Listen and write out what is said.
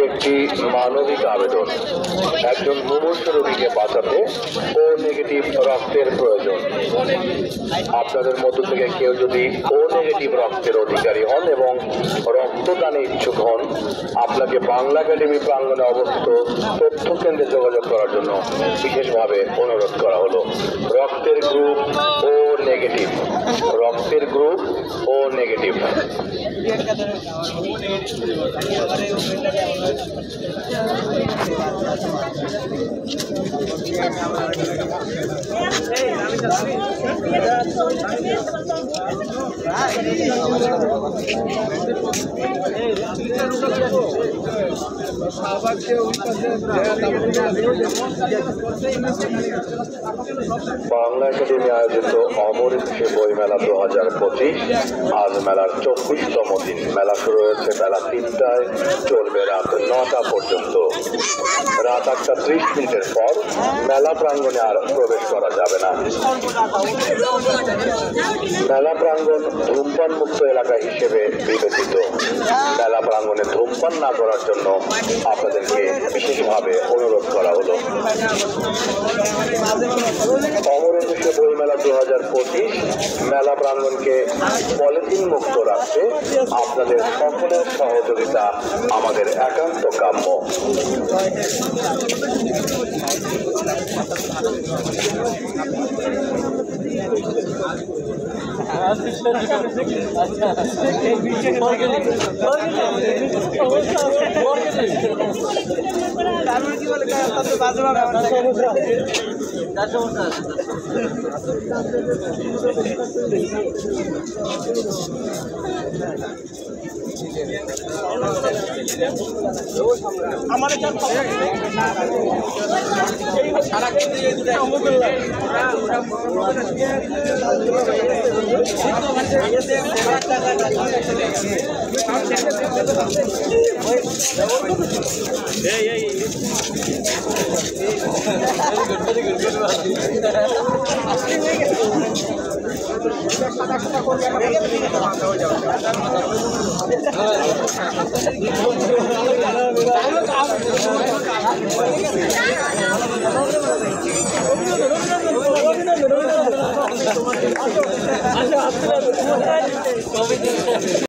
একটি মানবিক আবেদন। একজন মুমূর্ষ রোগীকে বাঁচাতে ও নেগেটিভ রক্তের প্রয়োজন। আপনাদের মধ্য থেকে কেউ যদি ও নেগেটিভ রক্তের অধিকারী হন এবং রক্তদানে ইচ্ছুক হন, আপনাকে বাংলা একাডেমি প্রাঙ্গণে অবস্থিত তথ্য কেন্দ্রে যোগাযোগ করার জন্য বিশেষভাবে অনুরোধ করা হলো। রক্তের গ্রুপ ও নেগেটিভ। রক্তের গ্রুপ ও নেগেটিভ। বাংলা একাডেমি আয়োজিত অমর একুশে বইমেলা 2025 আজ মেলার 24তম দিন। মেলা শুরু হয়েছে বেলা 3টায়, চলবে রাত 9টা পর্যন্ত। রাত 8:30 পর মেলা প্রাঙ্গণে আর প্রবেশ করা যাবে না। মেলা প্রাঙ্গণ ধূমপান মুক্ত এলাকা হিসেবে বিবেচিত। মেলা প্রাঙ্গণে ধূমপান না করার জন্য আপনাদেরকে বিশেষভাবে অনুরোধ করা হলো। অমর একুশে বইমেলা 2025 মেলা প্রাঙ্গণকে পলিথিন মুক্ত রাখতে আপনাদের সকলের সহযোগিতা আমাদের একান্ত কাম্য।